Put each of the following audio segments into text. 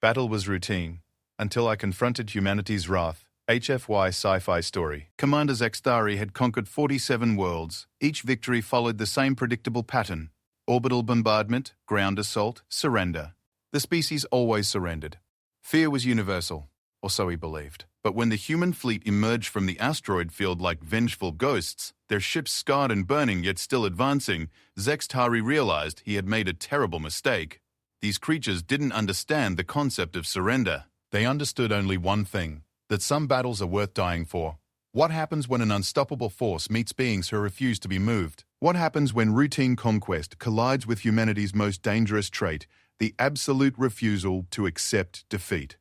Battle was routine, until I confronted humanity's wrath. HFY sci-fi story. Commander Zextari had conquered 47 worlds. Each victory followed the same predictable pattern. Orbital bombardment, ground assault, surrender. The species always surrendered. Fear was universal, or so he believed. But when the human fleet emerged from the asteroid field like vengeful ghosts, their ships scarred and burning yet still advancing, Zextari realized he had made a terrible mistake. These creatures didn't understand the concept of surrender. They understood only one thing: that some battles are worth dying for. What happens when an unstoppable force meets beings who refuse to be moved? What happens when routine conquest collides with humanity's most dangerous trait, the absolute refusal to accept defeat?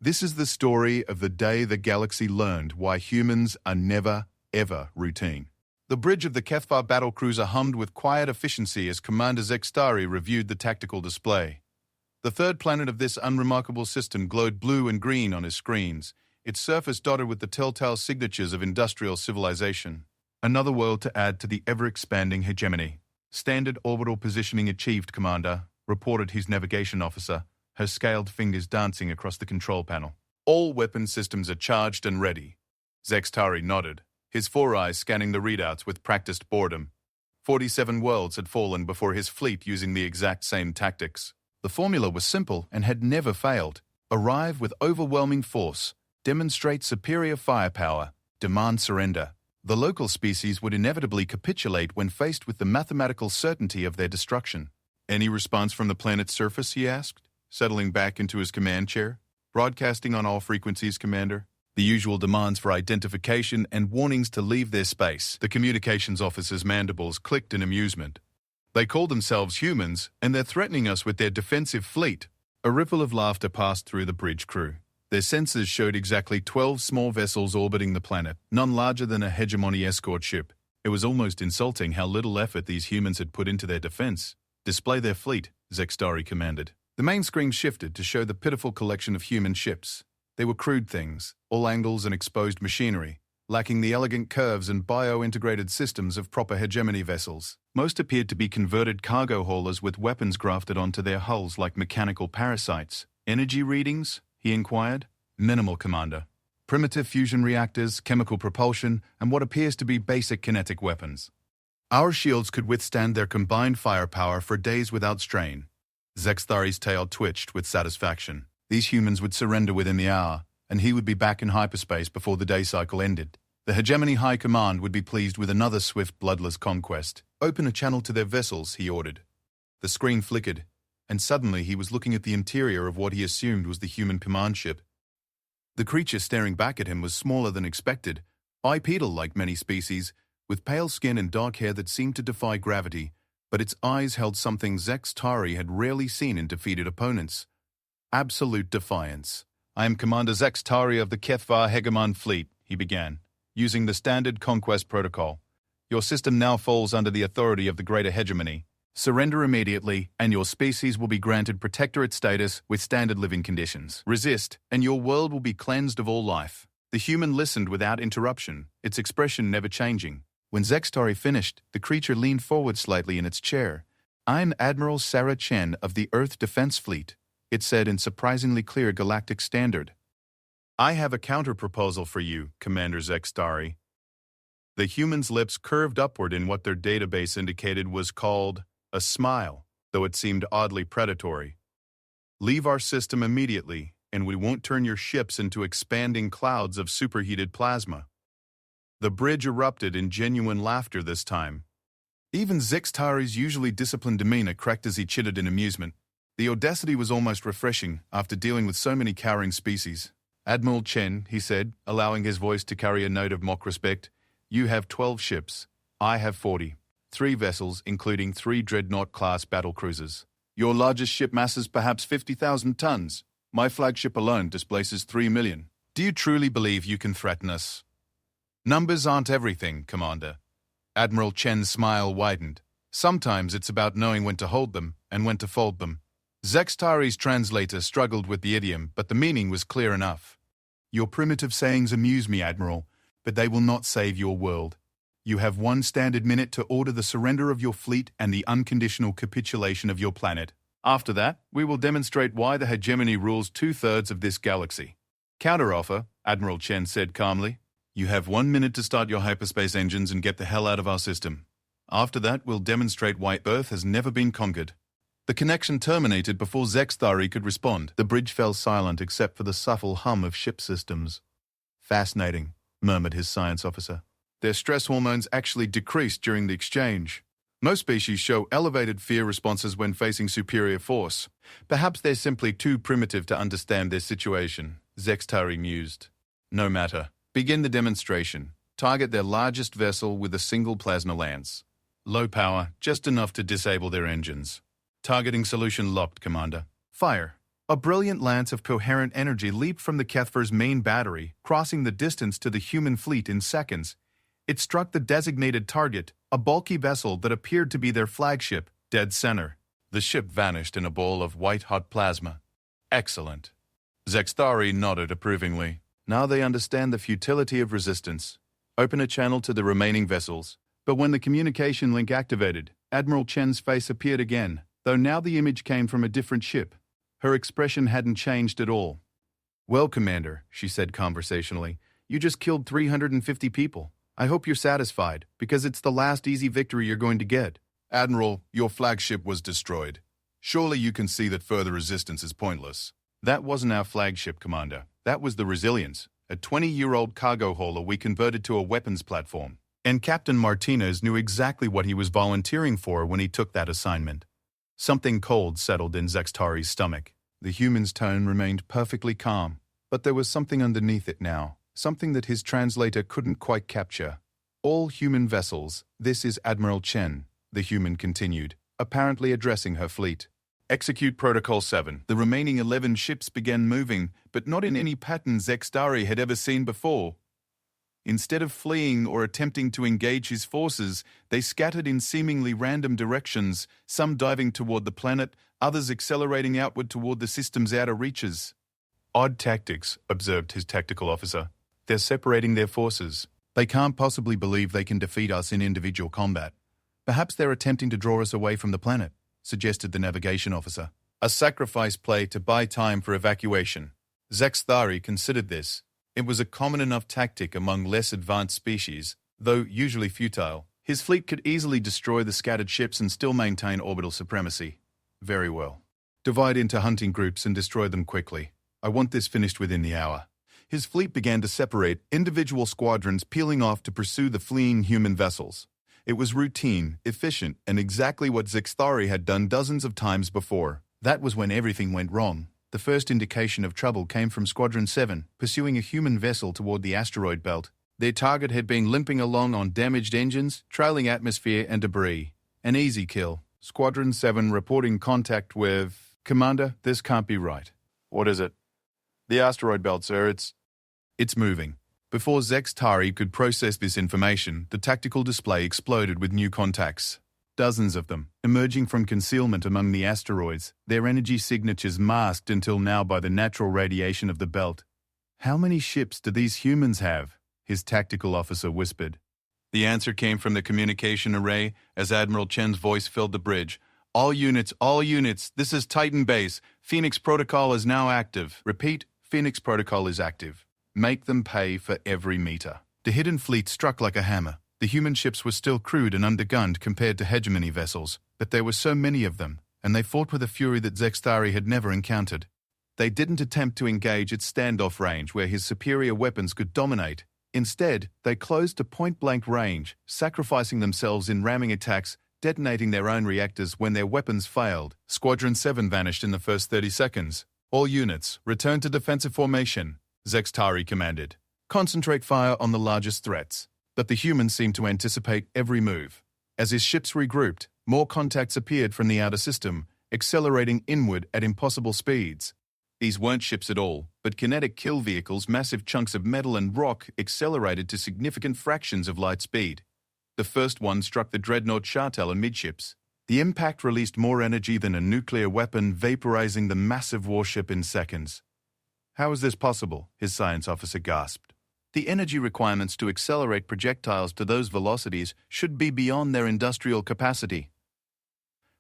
This is the story of the day the galaxy learned why humans are never, ever routine. The bridge of the HFY battlecruiser hummed with quiet efficiency as Commander Zextari reviewed the tactical display. The third planet of this unremarkable system glowed blue and green on his screens, its surface dotted with the telltale signatures of industrial civilization. Another world to add to the ever-expanding hegemony. Standard orbital positioning achieved, Commander, reported his navigation officer, her scaled fingers dancing across the control panel. All weapon systems are charged and ready. Zextari nodded, his four eyes scanning the readouts with practiced boredom. 47 worlds had fallen before his fleet using the exact same tactics. The formula was simple and had never failed. Arrive with overwhelming force, demonstrate superior firepower, demand surrender. The local species would inevitably capitulate when faced with the mathematical certainty of their destruction. Any response from the planet's surface, he asked, settling back into his command chair. Broadcasting on all frequencies, Commander. The usual demands for identification and warnings to leave their space. The communications officer's mandibles clicked in amusement. They call themselves humans, and they're threatening us with their defensive fleet. A ripple of laughter passed through the bridge crew. Their sensors showed exactly 12 small vessels orbiting the planet, none larger than a hegemony escort ship. It was almost insulting how little effort these humans had put into their defense. Display their fleet, Zextari commanded. The main screen shifted to show the pitiful collection of human ships. They were crude things, all angles and exposed machinery, lacking the elegant curves and bio-integrated systems of proper hegemony vessels. Most appeared to be converted cargo haulers with weapons grafted onto their hulls like mechanical parasites. Energy readings? He inquired. Minimal, Commander. Primitive fusion reactors, chemical propulsion, and what appears to be basic kinetic weapons. Our shields could withstand their combined firepower for days without strain. Zextari's tail twitched with satisfaction. These humans would surrender within the hour, and he would be back in hyperspace before the day cycle ended. The Hegemony High Command would be pleased with another swift, bloodless conquest. Open a channel to their vessels, he ordered. The screen flickered, and suddenly he was looking at the interior of what he assumed was the human command ship. The creature staring back at him was smaller than expected, bipedal like many species, with pale skin and dark hair that seemed to defy gravity, but its eyes held something Zextari had rarely seen in defeated opponents. Absolute defiance. I am Commander Zextari of the HFY Hegemon Fleet, he began, using the standard conquest protocol. Your system now falls under the authority of the greater hegemony. Surrender immediately, and your species will be granted protectorate status with standard living conditions. Resist, and your world will be cleansed of all life. The human listened without interruption, its expression never changing. When Zextari finished, the creature leaned forward slightly in its chair. I'm Admiral Sarah Chen of the Earth Defense Fleet, it said in surprisingly clear galactic standard. I have a counter-proposal for you, Commander Zextari. The human's lips curved upward in what their database indicated was called a smile, though it seemed oddly predatory. Leave our system immediately, and we won't turn your ships into expanding clouds of superheated plasma. The bridge erupted in genuine laughter this time. Even Zextari's usually disciplined demeanor cracked as he chittered in amusement. The audacity was almost refreshing after dealing with so many cowering species. Admiral Chen, he said, allowing his voice to carry a note of mock respect, you have 12 ships. I have 40. 3 vessels, including 3 Dreadnought-class battlecruisers. Your largest ship masses perhaps 50,000 tons. My flagship alone displaces 3 million. Do you truly believe you can threaten us? Numbers aren't everything, Commander. Admiral Chen's smile widened. Sometimes it's about knowing when to hold them and when to fold them. Zextari's translator struggled with the idiom, but the meaning was clear enough. Your primitive sayings amuse me, Admiral, but they will not save your world. You have 1 standard minute to order the surrender of your fleet and the unconditional capitulation of your planet. After that, we will demonstrate why the hegemony rules 2/3 of this galaxy. Counteroffer, Admiral Chen said calmly. You have 1 minute to start your hyperspace engines and get the hell out of our system. After that, we'll demonstrate why Earth has never been conquered. The connection terminated before Zexthari could respond. The bridge fell silent except for the subtle hum of ship systems. Fascinating, murmured his science officer. Their stress hormones actually decreased during the exchange. Most species show elevated fear responses when facing superior force. Perhaps they're simply too primitive to understand their situation, Zexthari mused. No matter. Begin the demonstration. Target their largest vessel with a single plasma lance. Low power, just enough to disable their engines. Targeting solution locked, Commander. Fire. A brilliant lance of coherent energy leaped from the Kethver's main battery, crossing the distance to the human fleet in seconds. It struck the designated target, a bulky vessel that appeared to be their flagship, dead center. The ship vanished in a ball of white-hot plasma. Excellent. Zexthari nodded approvingly. Now they understand the futility of resistance. Open a channel to the remaining vessels. But when the communication link activated, Admiral Chen's face appeared again, though now the image came from a different ship. Her expression hadn't changed at all. Well, Commander, she said conversationally, you just killed 350 people. I hope you're satisfied, because it's the last easy victory you're going to get. Admiral, your flagship was destroyed. Surely you can see that further resistance is pointless. That wasn't our flagship, Commander. That was the Resilience, a 20-year-old cargo hauler we converted to a weapons platform. And Captain Martinez knew exactly what he was volunteering for when he took that assignment. Something cold settled in Zexthari's stomach. The human's tone remained perfectly calm, but there was something underneath it now, something that his translator couldn't quite capture. All human vessels, this is Admiral Chen, the human continued, apparently addressing her fleet. Execute Protocol 7. The remaining 11 ships began moving, but not in any pattern Zexthari had ever seen before. Instead of fleeing or attempting to engage his forces, they scattered in seemingly random directions, some diving toward the planet, others accelerating outward toward the system's outer reaches. Odd tactics, observed his tactical officer. They're separating their forces. They can't possibly believe they can defeat us in individual combat. Perhaps they're attempting to draw us away from the planet, suggested the navigation officer. A sacrifice play to buy time for evacuation. Zexthari considered this. It was a common enough tactic among less advanced species, though usually futile. His fleet could easily destroy the scattered ships and still maintain orbital supremacy. Very well. Divide into hunting groups and destroy them quickly. I want this finished within the hour. His fleet began to separate, individual squadrons peeling off to pursue the fleeing human vessels. It was routine, efficient, and exactly what Zexthari had done dozens of times before. That was when everything went wrong. The first indication of trouble came from Squadron 7, pursuing a human vessel toward the asteroid belt. Their target had been limping along on damaged engines, trailing atmosphere and debris. An easy kill. Squadron 7 reporting contact with... Commander, this can't be right. What is it? The asteroid belt, sir, It's moving. Before Zexthari could process this information, the tactical display exploded with new contacts. Dozens of them, emerging from concealment among the asteroids, their energy signatures masked until now by the natural radiation of the belt. How many ships do these humans have? His tactical officer whispered. The answer came from the communication array as Admiral Chen's voice filled the bridge. All units, this is Titan Base. Phoenix Protocol is now active. Repeat, Phoenix Protocol is active. Make them pay for every meter. The hidden fleet struck like a hammer. The human ships were still crude and undergunned compared to hegemony vessels, but there were so many of them, and they fought with a fury that Zexthari had never encountered. They didn't attempt to engage at standoff range where his superior weapons could dominate. Instead, they closed to point-blank range, sacrificing themselves in ramming attacks, detonating their own reactors when their weapons failed. Squadron 7 vanished in the first 30 seconds. All units, return to defensive formation, Zexthari commanded. Concentrate fire on the largest threats. But the humans seemed to anticipate every move. As his ships regrouped, more contacts appeared from the outer system, accelerating inward at impossible speeds. These weren't ships at all, but kinetic kill vehicles, massive chunks of metal and rock accelerated to significant fractions of light speed. The first one struck the dreadnought Chartel amidships. The impact released more energy than a nuclear weapon, vaporizing the massive warship in seconds. How is this possible? His science officer gasped. The energy requirements to accelerate projectiles to those velocities should be beyond their industrial capacity.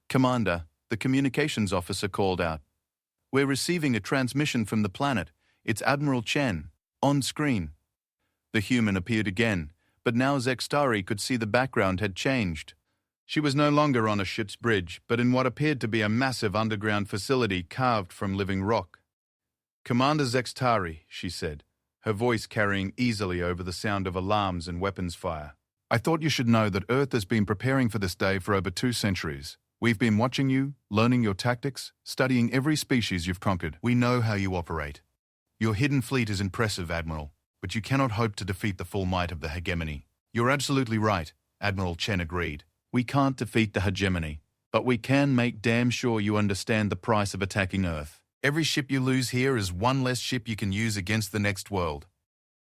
Commander, the communications officer called out. "We're receiving a transmission from the planet. It's Admiral Chen. On screen." The human appeared again, but now Zekstari could see the background had changed. She was no longer on a ship's bridge, but in what appeared to be a massive underground facility carved from living rock. "Commander Zekstari," she said, her voice carrying easily over the sound of alarms and weapons fire. "I thought you should know that Earth has been preparing for this day for over 2 centuries. We've been watching you, learning your tactics, studying every species you've conquered. We know how you operate. Your hidden fleet is impressive, Admiral, but you cannot hope to defeat the full might of the hegemony." "You're absolutely right," Admiral Chen agreed. "We can't defeat the hegemony, but we can make damn sure you understand the price of attacking Earth. Every ship you lose here is one less ship you can use against the next world.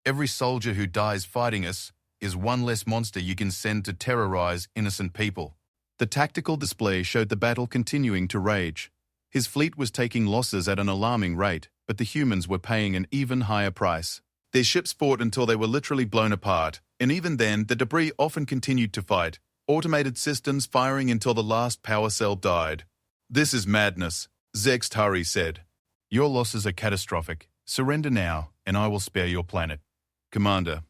Every soldier who dies fighting us is one less monster you can send to terrorize innocent people." The tactical display showed the battle continuing to rage. His fleet was taking losses at an alarming rate, but the humans were paying an even higher price. Their ships fought until they were literally blown apart, and even then, the debris often continued to fight, automated systems firing until the last power cell died. "This is madness," Zekstari said. "Your losses are catastrophic. Surrender now, and I will spare your planet." "Commander,"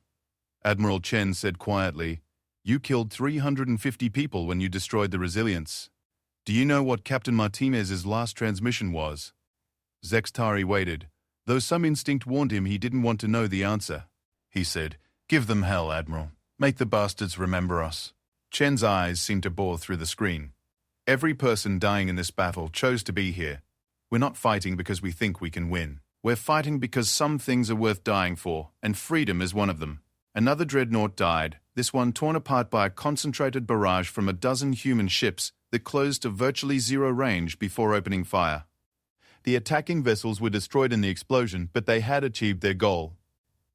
Admiral Chen said quietly, "you killed 350 people when you destroyed the Resilience. Do you know what Captain Martinez's last transmission was?" Zekstari waited, though some instinct warned him he didn't want to know the answer. He said, "Give them hell, Admiral. Make the bastards remember us." Chen's eyes seemed to bore through the screen. "Every person dying in this battle chose to be here. We're not fighting because we think we can win. We're fighting because some things are worth dying for, and freedom is one of them." Another dreadnought died, this one torn apart by a concentrated barrage from a dozen human ships that closed to virtually zero range before opening fire. The attacking vessels were destroyed in the explosion, but they had achieved their goal.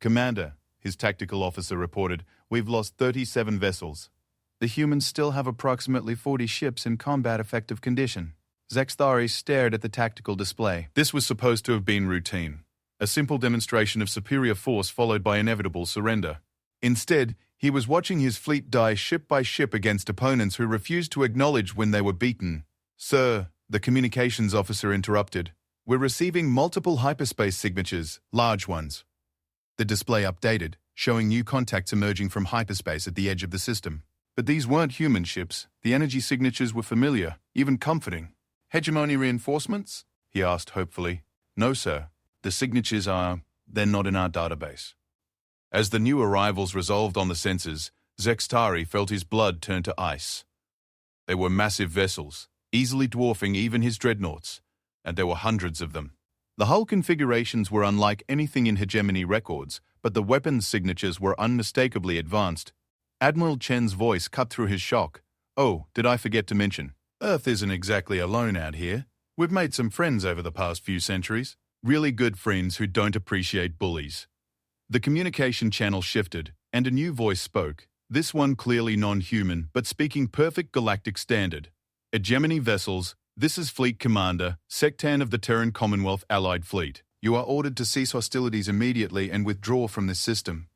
"Commander," his tactical officer reported, "we've lost 37 vessels. The humans still have approximately 40 ships in combat-effective condition." Zekstari stared at the tactical display. This was supposed to have been routine, a simple demonstration of superior force followed by inevitable surrender. Instead, he was watching his fleet die ship by ship against opponents who refused to acknowledge when they were beaten. "Sir," the communications officer interrupted, "we're receiving multiple hyperspace signatures, large ones." The display updated, showing new contacts emerging from hyperspace at the edge of the system. But these weren't human ships. The energy signatures were familiar, even comforting. "Hegemony reinforcements?" he asked hopefully. "No, sir. The signatures they're not in our database." As the new arrivals resolved on the sensors, Zekstari felt his blood turn to ice. They were massive vessels, easily dwarfing even his dreadnoughts, and there were hundreds of them. The hull configurations were unlike anything in hegemony records, but the weapons signatures were unmistakably advanced. Admiral Chen's voice cut through his shock. "Oh, did I forget to mention? Earth isn't exactly alone out here. We've made some friends over the past few centuries. Really good friends who don't appreciate bullies." The communication channel shifted, and a new voice spoke, this one clearly non-human, but speaking perfect galactic standard. "Hegemony vessels, this is Fleet Commander, Sectan of the Terran Commonwealth Allied Fleet. You are ordered to cease hostilities immediately and withdraw from this system."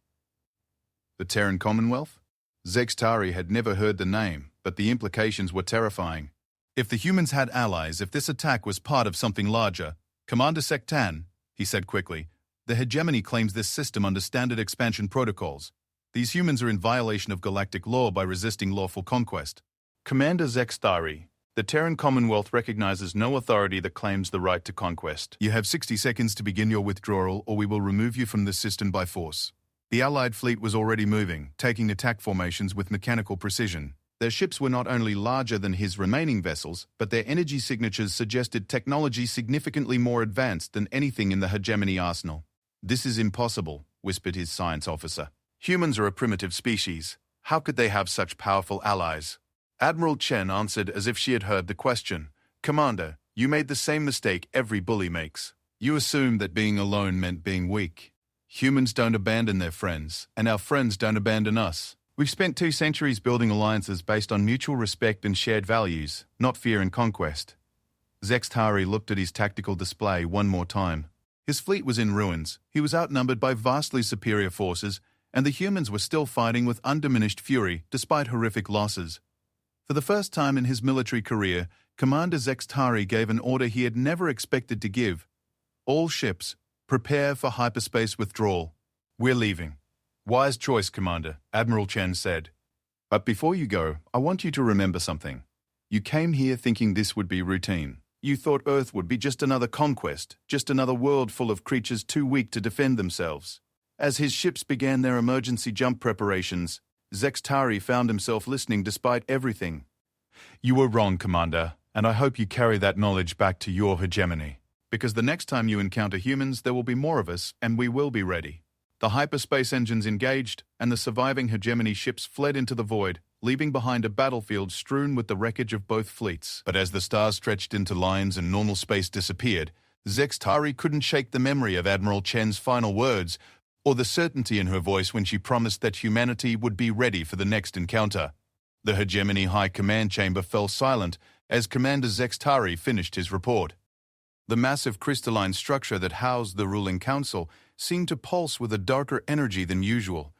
The Terran Commonwealth? Zekstari had never heard the name, but the implications were terrifying. If the humans had allies, if this attack was part of something larger, "Commander Sectan," he said quickly, "the hegemony claims this system under standard expansion protocols. These humans are in violation of galactic law by resisting lawful conquest." "Commander Zekstari, the Terran Commonwealth recognizes no authority that claims the right to conquest. You have 60 seconds to begin your withdrawal, or we will remove you from the system by force." The Allied fleet was already moving, taking attack formations with mechanical precision. Their ships were not only larger than his remaining vessels, but their energy signatures suggested technology significantly more advanced than anything in the hegemony arsenal. "This is impossible," whispered his science officer. "Humans are a primitive species. How could they have such powerful allies?" Admiral Chen answered as if she had heard the question. "Commander, you made the same mistake every bully makes. You assumed that being alone meant being weak. Humans don't abandon their friends, and our friends don't abandon us. We've spent 2 centuries building alliances based on mutual respect and shared values, not fear and conquest." Zekstari looked at his tactical display one more time. His fleet was in ruins, he was outnumbered by vastly superior forces, and the humans were still fighting with undiminished fury despite horrific losses. For the first time in his military career, Commander Zextari gave an order he had never expected to give. All ships, prepare for hyperspace withdrawal. We're leaving. Wise choice, Commander, Admiral Chen said. But before you go, I want you to remember something. You came here thinking this would be routine. You thought Earth would be just another conquest, just another world full of creatures too weak to defend themselves. As his ships began their emergency jump preparations, Zextari found himself listening despite everything. You were wrong, Commander, and I hope you carry that knowledge back to your hegemony. Because the next time you encounter humans, there will be more of us, and we will be ready. The hyperspace engines engaged, and the surviving hegemony ships fled into the void, leaving behind a battlefield strewn with the wreckage of both fleets. But as the stars stretched into lines and normal space disappeared, Zextari couldn't shake the memory of Admiral Chen's final words, or the certainty in her voice when she promised that humanity would be ready for the next encounter. The hegemony high command chamber fell silent as Commander Zextari finished his report. The massive crystalline structure that housed the ruling council seemed to pulse with a darker energy than usual,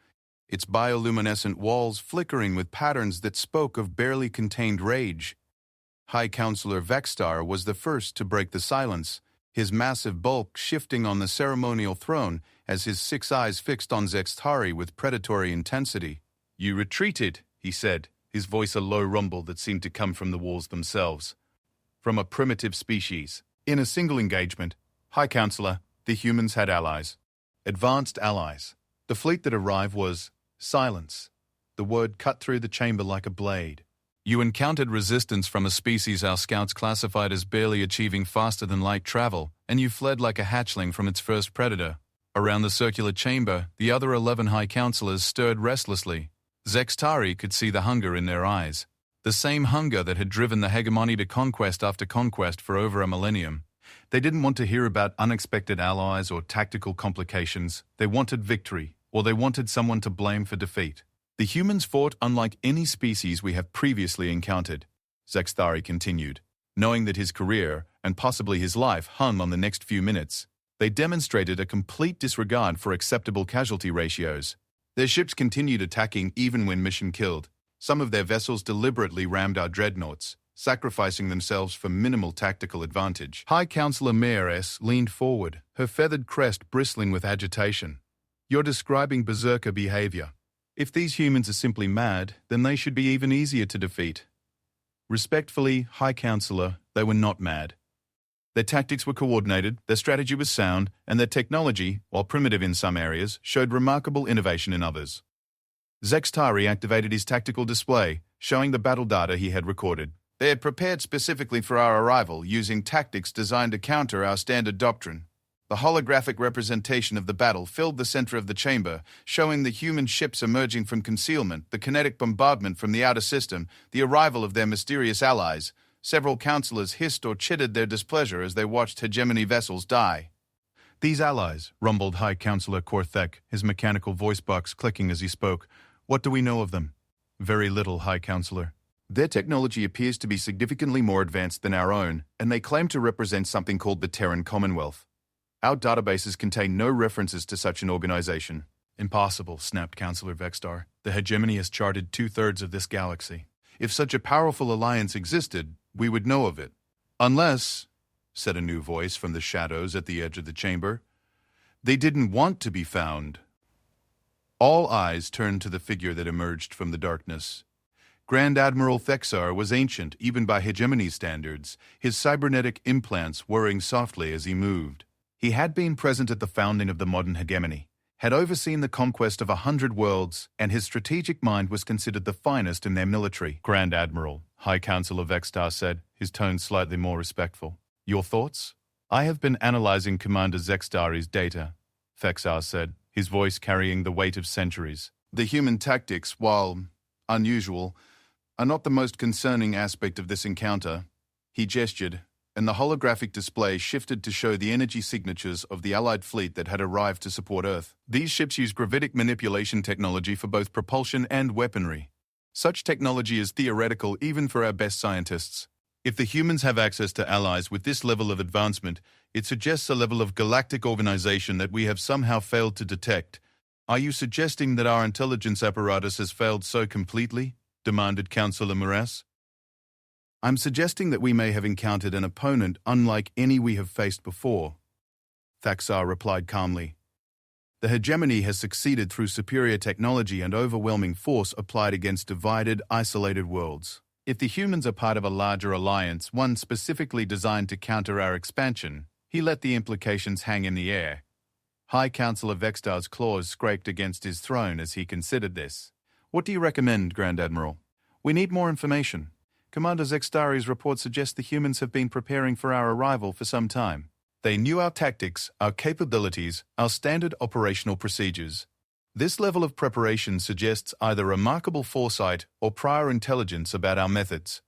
its bioluminescent walls flickering with patterns that spoke of barely contained rage. High Counselor Vextar was the first to break the silence, his massive bulk shifting on the ceremonial throne as his 6 eyes fixed on Zextari with predatory intensity. You retreated, he said, his voice a low rumble that seemed to come from the walls themselves. From a primitive species. In a single engagement, High Counselor, the humans had allies. Advanced allies. The fleet that arrived was silence. The word cut through the chamber like a blade. You encountered resistance from a species our scouts classified as barely achieving faster-than-light travel, and you fled like a hatchling from its first predator. Around the circular chamber, the other 11 High Counselors stirred restlessly. Zextari could see the hunger in their eyes. The same hunger that had driven the hegemony to conquest after conquest for over a millennium. They didn't want to hear about unexpected allies or tactical complications. They wanted victory, or they wanted someone to blame for defeat. The humans fought unlike any species we have previously encountered, Zextari continued, knowing that his career, and possibly his life, hung on the next few minutes. They demonstrated a complete disregard for acceptable casualty ratios. Their ships continued attacking even when mission killed. Some of their vessels deliberately rammed our dreadnoughts, sacrificing themselves for minimal tactical advantage. High Counselor Mayoress leaned forward, her feathered crest bristling with agitation. You're describing berserker behavior. If these humans are simply mad, then they should be even easier to defeat. Respectfully, High Counselor, they were not mad. Their tactics were coordinated, their strategy was sound, and their technology, while primitive in some areas, showed remarkable innovation in others. Zextari activated his tactical display, showing the battle data he had recorded. They had prepared specifically for our arrival, using tactics designed to counter our standard doctrine. The holographic representation of the battle filled the center of the chamber, showing the human ships emerging from concealment, the kinetic bombardment from the outer system, the arrival of their mysterious allies. Several counselors hissed or chittered their displeasure as they watched hegemony vessels die. These allies, rumbled High Counselor Korthek, his mechanical voice box clicking as he spoke. What do we know of them? Very little, High Counselor. Their technology appears to be significantly more advanced than our own, and they claim to represent something called the Terran Commonwealth. Our databases contain no references to such an organization. Impossible, snapped Counselor Vextar. The hegemony has charted 2/3 of this galaxy. If such a powerful alliance existed, we would know of it. Unless, said a new voice from the shadows at the edge of the chamber, they didn't want to be found. All eyes turned to the figure that emerged from the darkness. Grand Admiral Thexar was ancient, even by hegemony standards, his cybernetic implants whirring softly as he moved. He had been present at the founding of the modern hegemony, had overseen the conquest of 100 worlds, and his strategic mind was considered the finest in their military. Grand Admiral, High Counselor Vextar said, his tone slightly more respectful. Your thoughts? I have been analyzing Commander Zextari's data, Vextar said, his voice carrying the weight of centuries. The human tactics, while unusual, are not the most concerning aspect of this encounter. He gestured, and the holographic display shifted to show the energy signatures of the Allied fleet that had arrived to support Earth. These ships use gravitic manipulation technology for both propulsion and weaponry. Such technology is theoretical even for our best scientists. If the humans have access to allies with this level of advancement, it suggests a level of galactic organization that we have somehow failed to detect. Are you suggesting that our intelligence apparatus has failed so completely? Demanded Counselor Morass. I'm suggesting that we may have encountered an opponent unlike any we have faced before, Thaxar replied calmly. The hegemony has succeeded through superior technology and overwhelming force applied against divided, isolated worlds. If the humans are part of a larger alliance, one specifically designed to counter our expansion, he let the implications hang in the air. High Counselor Vextar's claws scraped against his throne as he considered this. What do you recommend, Grand Admiral? We need more information. Commander Zextari's report suggests the humans have been preparing for our arrival for some time. They knew our tactics, our capabilities, our standard operational procedures. This level of preparation suggests either remarkable foresight or prior intelligence about our methods.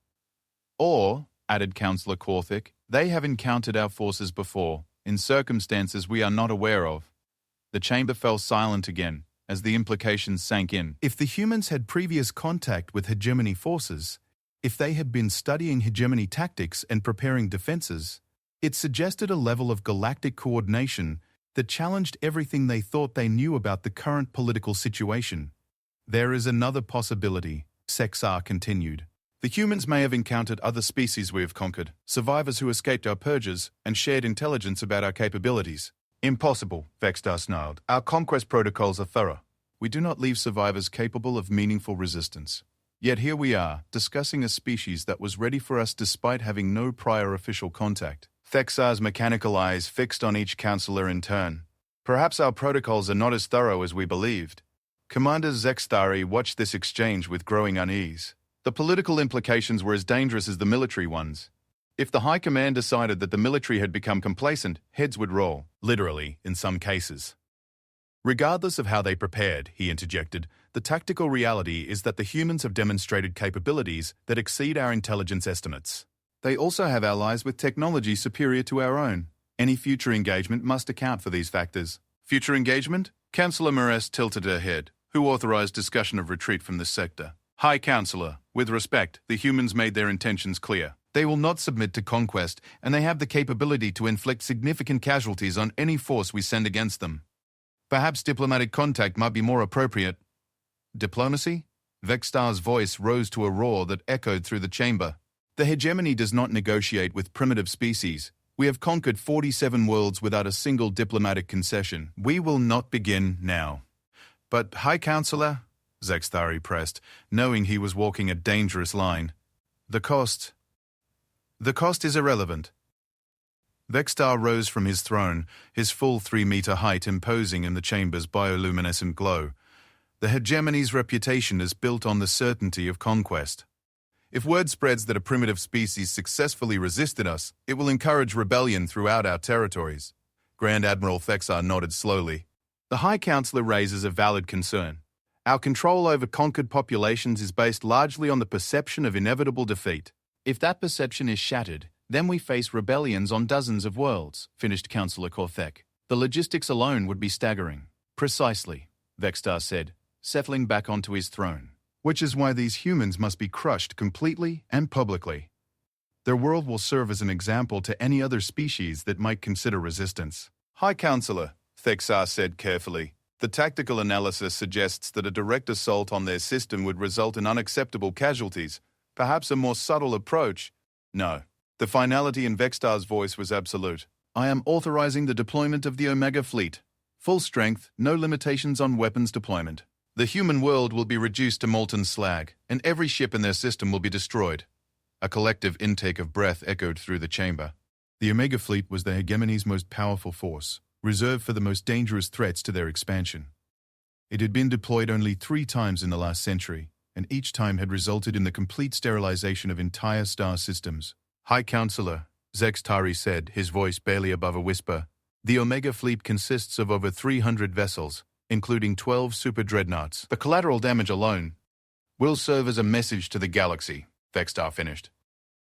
Or, added Councillor Korthik, they have encountered our forces before, in circumstances we are not aware of. The chamber fell silent again, as the implications sank in. If the humans had previous contact with hegemony forces, if they had been studying hegemony tactics and preparing defenses, it suggested a level of galactic coordination that challenged everything they thought they knew about the current political situation. There is another possibility, Sexar continued. The humans may have encountered other species we have conquered, survivors who escaped our purges and shared intelligence about our capabilities. Impossible, Vextar snarled. Our conquest protocols are thorough. We do not leave survivors capable of meaningful resistance. Yet here we are, discussing a species that was ready for us despite having no prior official contact. Thexar's mechanical eyes fixed on each counselor in turn. Perhaps our protocols are not as thorough as we believed. Commander Zextari watched this exchange with growing unease. The political implications were as dangerous as the military ones. If the High Command decided that the military had become complacent, heads would roll, literally, in some cases. Regardless of how they prepared, he interjected, the tactical reality is that the humans have demonstrated capabilities that exceed our intelligence estimates. They also have allies with technology superior to our own. Any future engagement must account for these factors. Future engagement? Councillor Moraes tilted her head. Who authorized discussion of retreat from this sector? High Councillor, with respect, the humans made their intentions clear. They will not submit to conquest, and they have the capability to inflict significant casualties on any force we send against them. Perhaps diplomatic contact might be more appropriate. Diplomacy? Vextar's voice rose to a roar that echoed through the chamber. The hegemony does not negotiate with primitive species. We have conquered 47 worlds without a single diplomatic concession. We will not begin now. But, High Counselor, Zextari pressed, knowing he was walking a dangerous line. The cost is irrelevant. Vextar rose from his throne, his full 3-meter height imposing in the chamber's bioluminescent glow. The hegemony's reputation is built on the certainty of conquest. If word spreads that a primitive species successfully resisted us, it will encourage rebellion throughout our territories. Grand Admiral Thexar nodded slowly. The High Counselor raises a valid concern. Our control over conquered populations is based largely on the perception of inevitable defeat. If that perception is shattered, then we face rebellions on dozens of worlds, finished Councillor Korthek. The logistics alone would be staggering. Precisely, Vextar said, settling back onto his throne. Which is why these humans must be crushed completely and publicly. Their world will serve as an example to any other species that might consider resistance. High Counselor, Thexar said carefully, the tactical analysis suggests that a direct assault on their system would result in unacceptable casualties. Perhaps a more subtle approach. No. The finality in Vextar's voice was absolute. I am authorizing the deployment of the Omega Fleet. Full strength, no limitations on weapons deployment. The human world will be reduced to molten slag, and every ship in their system will be destroyed. A collective intake of breath echoed through the chamber. The Omega Fleet was the hegemony's most powerful force, reserved for the most dangerous threats to their expansion. It had been deployed only 3 times in the last century, and each time had resulted in the complete sterilization of entire star systems. High Counselor, Zextari said, his voice barely above a whisper, the Omega Fleet consists of over 300 vessels, including 12 super dreadnoughts. The collateral damage alone will serve as a message to the galaxy, Vextar finished.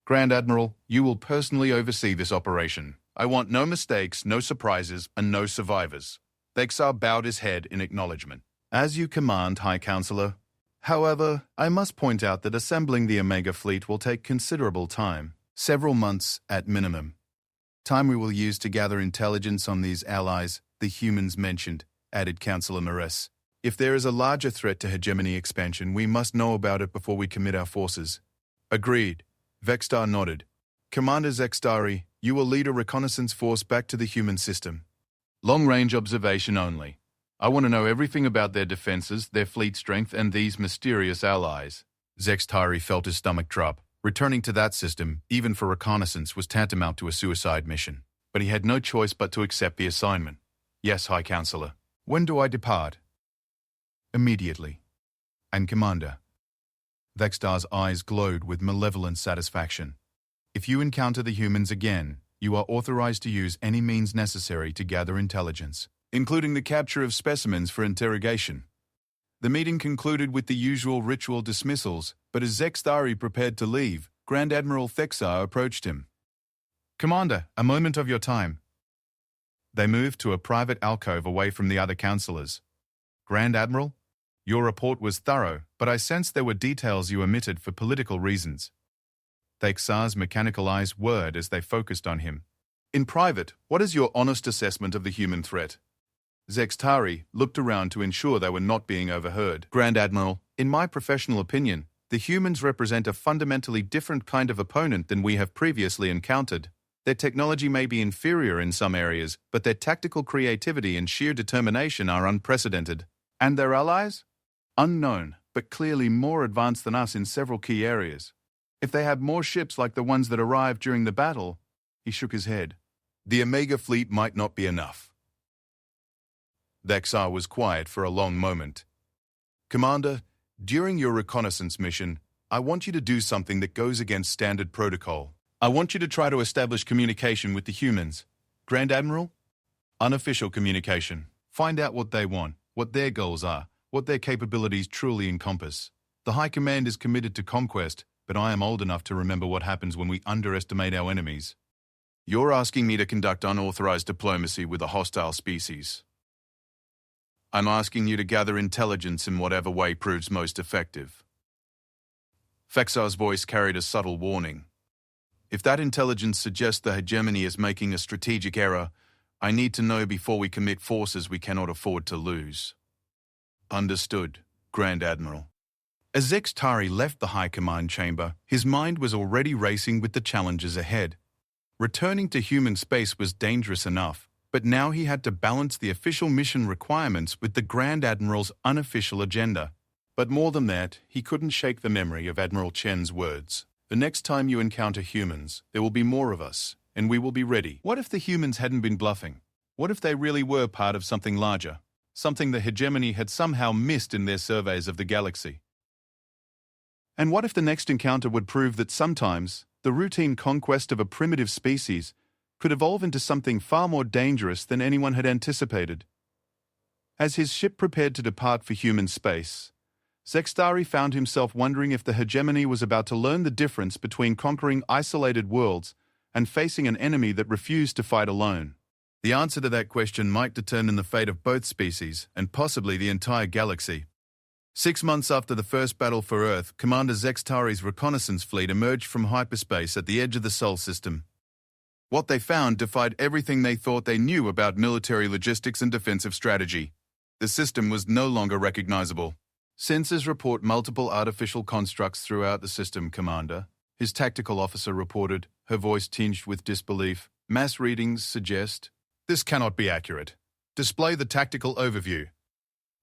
Grand Admiral, you will personally oversee this operation. I want no mistakes, no surprises, and no survivors. Vextar bowed his head in acknowledgement. As you command, High Counselor. However, I must point out that assembling the Omega Fleet will take considerable time, several months at minimum. Time we will use to gather intelligence on these allies, the humans mentioned, added Councillor Moraes. If there is a larger threat to hegemony expansion, we must know about it before we commit our forces. Agreed. Vextar nodded. Commander Zextari, you will lead a reconnaissance force back to the human system. Long-range observation only. I want to know everything about their defenses, their fleet strength, and these mysterious allies. Zextari felt his stomach drop. Returning to that system, even for reconnaissance, was tantamount to a suicide mission. But he had no choice but to accept the assignment. Yes, High Counselor. When do I depart? Immediately. And Commander. Vextar's eyes glowed with malevolent satisfaction. If you encounter the humans again, you are authorized to use any means necessary to gather intelligence, including the capture of specimens for interrogation. The meeting concluded with the usual ritual dismissals, but as Zextari prepared to leave, Grand Admiral Thexar approached him. Commander, a moment of your time. They moved to a private alcove away from the other counselors. Grand Admiral, your report was thorough, but I sensed there were details you omitted for political reasons. Thexar's mechanical eyes whirred as they focused on him. In private, what is your honest assessment of the human threat? Zextari looked around to ensure they were not being overheard. Grand Admiral, in my professional opinion, the humans represent a fundamentally different kind of opponent than we have previously encountered. Their technology may be inferior in some areas, but their tactical creativity and sheer determination are unprecedented. And their allies? Unknown, but clearly more advanced than us in several key areas. If they have more ships like the ones that arrived during the battle, he shook his head. The Omega fleet might not be enough. Thexar was quiet for a long moment. Commander, during your reconnaissance mission, I want you to do something that goes against standard protocol. I want you to try to establish communication with the humans. Grand Admiral? Unofficial communication. Find out what they want, what their goals are, what their capabilities truly encompass. The High Command is committed to conquest, but I am old enough to remember what happens when we underestimate our enemies. You're asking me to conduct unauthorized diplomacy with a hostile species. I'm asking you to gather intelligence in whatever way proves most effective. Thexar's voice carried a subtle warning. If that intelligence suggests the hegemony is making a strategic error, I need to know before we commit forces we cannot afford to lose. Understood, Grand Admiral. As Zextari left the High Command chamber, his mind was already racing with the challenges ahead. Returning to human space was dangerous enough, but now he had to balance the official mission requirements with the Grand Admiral's unofficial agenda. But more than that, he couldn't shake the memory of Admiral Chen's words. The next time you encounter humans, there will be more of us, and we will be ready. What if the humans hadn't been bluffing? What if they really were part of something larger? Something the hegemony had somehow missed in their surveys of the galaxy? And what if the next encounter would prove that sometimes the routine conquest of a primitive species could evolve into something far more dangerous than anyone had anticipated? As his ship prepared to depart for human space, Zextari found himself wondering if the hegemony was about to learn the difference between conquering isolated worlds and facing an enemy that refused to fight alone. The answer to that question might determine the fate of both species and possibly the entire galaxy. 6 months after the first battle for Earth, Commander Zextari's reconnaissance fleet emerged from hyperspace at the edge of the Sol system. What they found defied everything they thought they knew about military logistics and defensive strategy. The system was no longer recognizable. Sensors report multiple artificial constructs throughout the system, Commander. His tactical officer reported, her voice tinged with disbelief. Mass readings suggest... This cannot be accurate. Display the tactical overview.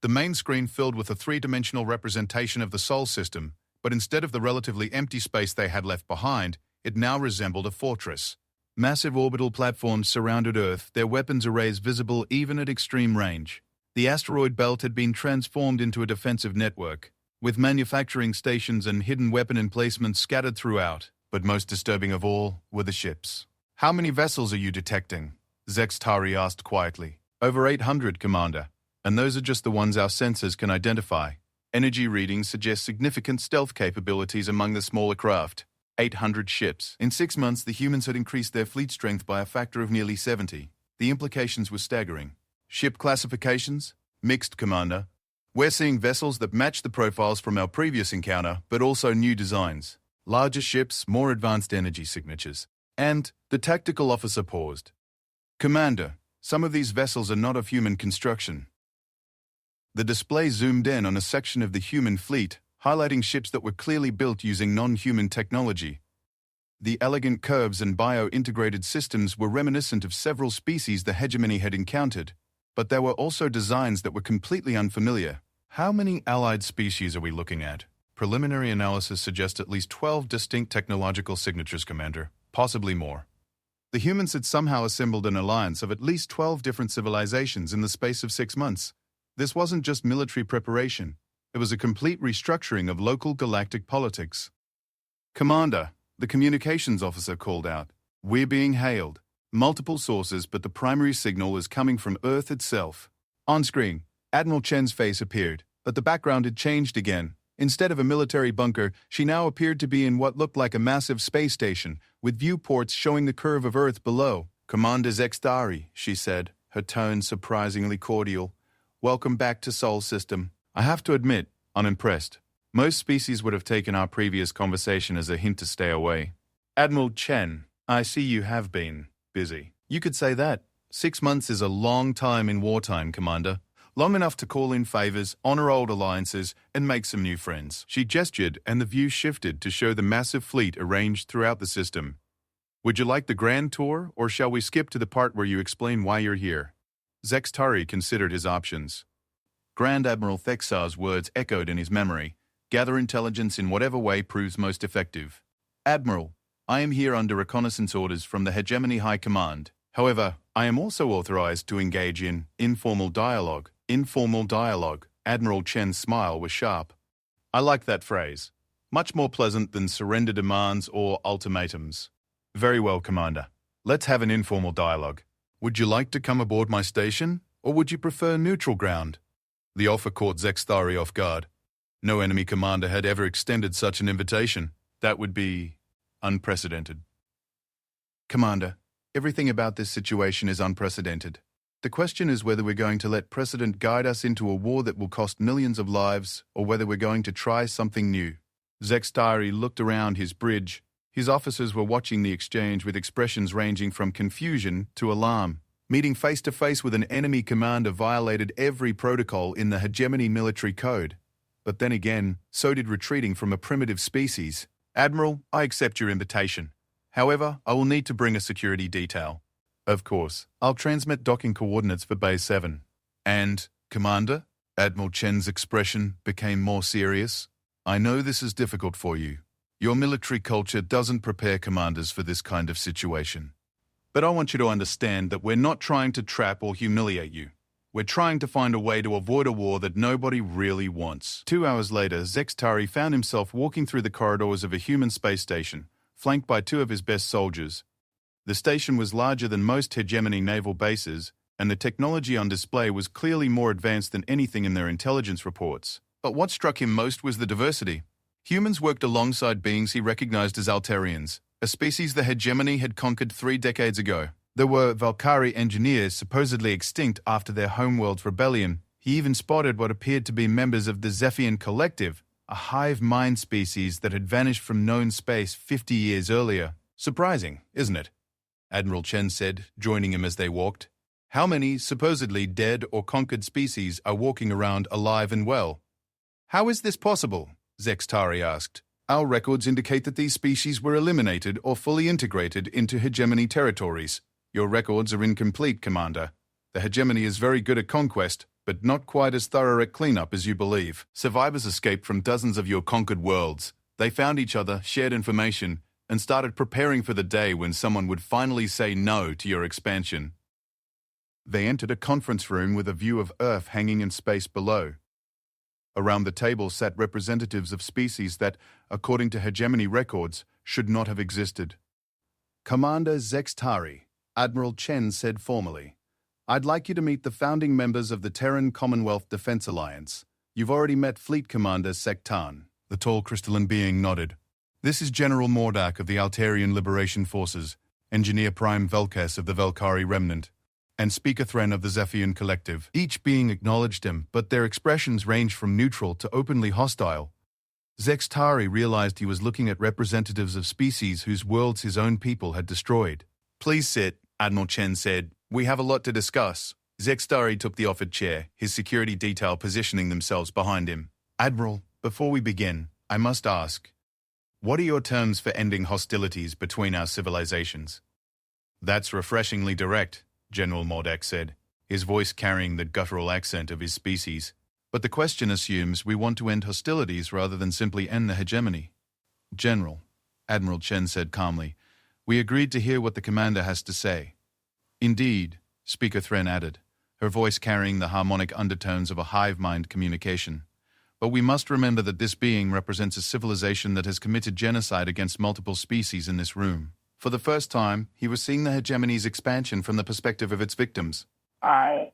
The main screen filled with a three-dimensional representation of the Sol system, but instead of the relatively empty space they had left behind, it now resembled a fortress. Massive orbital platforms surrounded Earth, their weapons arrays visible even at extreme range. The asteroid belt had been transformed into a defensive network, with manufacturing stations and hidden weapon emplacements scattered throughout. But most disturbing of all were the ships. How many vessels are you detecting? Zextari asked quietly. Over 800, Commander, and those are just the ones our sensors can identify. Energy readings suggest significant stealth capabilities among the smaller craft. 800 ships. In 6 months, the humans had increased their fleet strength by a factor of nearly 70. The implications were staggering. Ship classifications? Mixed, Commander. We're seeing vessels that match the profiles from our previous encounter, but also new designs. Larger ships, more advanced energy signatures. And the tactical officer paused. Commander, some of these vessels are not of human construction. The display zoomed in on a section of the human fleet, highlighting ships that were clearly built using non-human technology. The elegant curves and bio-integrated systems were reminiscent of several species the hegemony had encountered, but there were also designs that were completely unfamiliar. How many allied species are we looking at? Preliminary analysis suggests at least 12 distinct technological signatures, Commander, possibly more. The humans had somehow assembled an alliance of at least 12 different civilizations in the space of 6 months. This wasn't just military preparation. It was a complete restructuring of local galactic politics. Commander, the communications officer called out. We're being hailed. Multiple sources, but the primary signal is coming from Earth itself. On screen, Admiral Chen's face appeared, but the background had changed again. Instead of a military bunker, she now appeared to be in what looked like a massive space station, with viewports showing the curve of Earth below. Commander Zextari, she said, her tone surprisingly cordial. Welcome back to Sol System. I have to admit, unimpressed. Most species would have taken our previous conversation as a hint to stay away. Admiral Chen, I see you have been busy. You could say that. 6 months is a long time in wartime, Commander. Long enough to call in favors, honor old alliances, and make some new friends. She gestured, and the view shifted to show the massive fleet arranged throughout the system. Would you like the grand tour, or shall we skip to the part where you explain why you're here? Zextari considered his options. Grand Admiral Thexar's words echoed in his memory. Gather intelligence in whatever way proves most effective. Admiral, I am here under reconnaissance orders from the Hegemony High Command. However, I am also authorized to engage in informal dialogue. Informal dialogue. Admiral Chen's smile was sharp. I like that phrase. Much more pleasant than surrender demands or ultimatums. Very well, Commander. Let's have an informal dialogue. Would you like to come aboard my station, or would you prefer neutral ground? The offer caught Zextari off guard. No enemy commander had ever extended such an invitation. That would be unprecedented. Commander, everything about this situation is unprecedented. The question is whether we're going to let precedent guide us into a war that will cost millions of lives, or whether we're going to try something new. Zextari looked around his bridge. His officers were watching the exchange with expressions ranging from confusion to alarm. Meeting face-to-face with an enemy commander violated every protocol in the hegemony military code. But then again, so did retreating from a primitive species. Admiral, I accept your invitation. However, I will need to bring a security detail. Of course, I'll transmit docking coordinates for Base 7. And, Commander? Admiral Chen's expression became more serious. I know this is difficult for you. Your military culture doesn't prepare commanders for this kind of situation. But I want you to understand that we're not trying to trap or humiliate you. We're trying to find a way to avoid a war that nobody really wants. 2 hours later, Zextari found himself walking through the corridors of a human space station, flanked by 2 of his best soldiers. The station was larger than most hegemony naval bases, and the technology on display was clearly more advanced than anything in their intelligence reports. But what struck him most was the diversity. Humans worked alongside beings he recognized as Altarians, a species the hegemony had conquered 3 decades ago. There were Valkyrie engineers supposedly extinct after their homeworld's rebellion. He even spotted what appeared to be members of the Zephian Collective, a hive mind species that had vanished from known space 50 years earlier. Surprising, isn't it? Admiral Chen said, joining him as they walked. How many supposedly dead or conquered species are walking around alive and well? How is this possible? Zextari asked. Our records indicate that these species were eliminated or fully integrated into hegemony territories. Your records are incomplete, Commander. The hegemony is very good at conquest, but not quite as thorough at cleanup as you believe. Survivors escaped from dozens of your conquered worlds. They found each other, shared information, and started preparing for the day when someone would finally say no to your expansion. They entered a conference room with a view of Earth hanging in space below. Around the table sat representatives of species that, according to hegemony records, should not have existed. Commander Zextari, Admiral Chen said formally, I'd like you to meet the founding members of the Terran Commonwealth Defense Alliance. You've already met Fleet Commander Sektan. The tall crystalline being nodded. This is General Mordak of the Altarian Liberation Forces, Engineer Prime Velkas of the Valkyrie Remnant, and Speaker Thren of the Zephian Collective. Each being acknowledged him, but their expressions ranged from neutral to openly hostile. Zextari realized he was looking at representatives of species whose worlds his own people had destroyed. Please sit, Admiral Chen said. We have a lot to discuss. Zextari took the offered chair, his security detail positioning themselves behind him. Admiral, before we begin, I must ask, What are your terms for ending hostilities between our civilizations? That's refreshingly direct, General Mordek said, his voice carrying the guttural accent of his species. But the question assumes we want to end hostilities rather than simply end the hegemony. General, Admiral Chen said calmly, we agreed to hear what the commander has to say. Indeed, Speaker Thren added, her voice carrying the harmonic undertones of a hive-mind communication. But we must remember that this being represents a civilization that has committed genocide against multiple species in this room. For the first time, he was seeing the hegemony's expansion from the perspective of its victims. I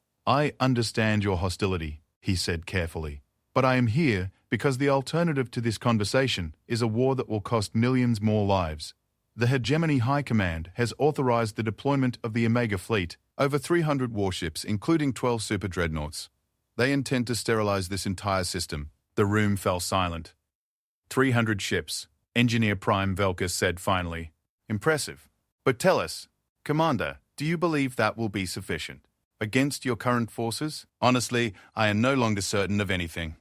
understand your hostility, he said carefully, but I am here because the alternative to this conversation is a war that will cost millions more lives. The Hegemony High Command has authorized the deployment of the Omega Fleet, over 300 warships, including 12 super dreadnoughts. They intend to sterilize this entire system. The room fell silent. 300 ships, Engineer Prime Velka said finally. Impressive. But tell us, Commander, do you believe that will be sufficient? Against your current forces? Honestly, I am no longer certain of anything.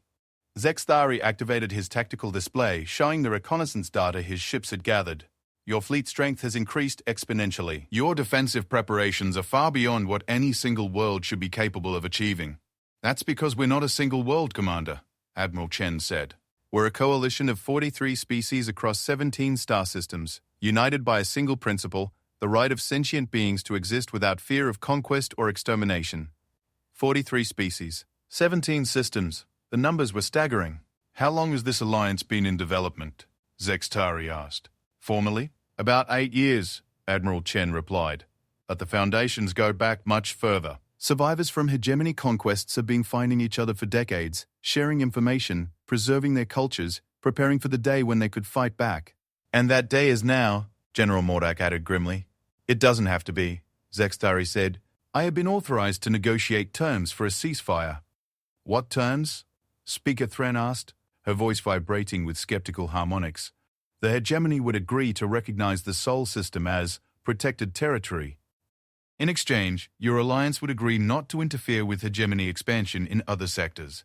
Zexthari activated his tactical display, showing the reconnaissance data his ships had gathered. Your fleet strength has increased exponentially. Your defensive preparations are far beyond what any single world should be capable of achieving. That's because we're not a single world, Commander, Admiral Chen said. We're a coalition of 43 species across 17 star systems, united by a single principle, the right of sentient beings to exist without fear of conquest or extermination. 43 species, 17 systems. The numbers were staggering. How long has this alliance been in development? Zexthari asked. Formally? About 8 years, Admiral Chen replied. But the foundations go back much further. Survivors from hegemony conquests have been finding each other for decades, sharing information, preserving their cultures, preparing for the day when they could fight back. And that day is now, General Mordak added grimly. It doesn't have to be, Zexthari said. I have been authorized to negotiate terms for a ceasefire. What terms? Speaker Thren asked, her voice vibrating with skeptical harmonics. The hegemony would agree to recognize the Sol system as protected territory. In exchange, your alliance would agree not to interfere with hegemony expansion in other sectors.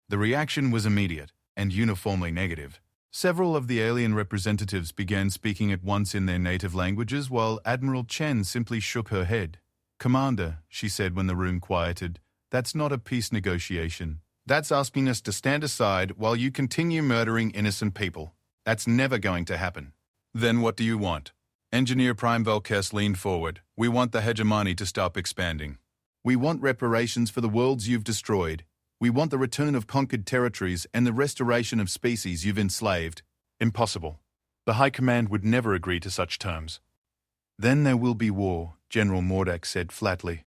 The reaction was immediate and uniformly negative. Several of the alien representatives began speaking at once in their native languages, while Admiral Chen simply shook her head. Commander, she said when the room quieted, that's not a peace negotiation. That's asking us to stand aside while you continue murdering innocent people. That's never going to happen. Then what do you want? Engineer Prime Velkes leaned forward. We want the hegemony to stop expanding. We want reparations for the worlds you've destroyed. We want the return of conquered territories and the restoration of species you've enslaved. Impossible. The High Command would never agree to such terms. Then there will be war, General Mordak said flatly.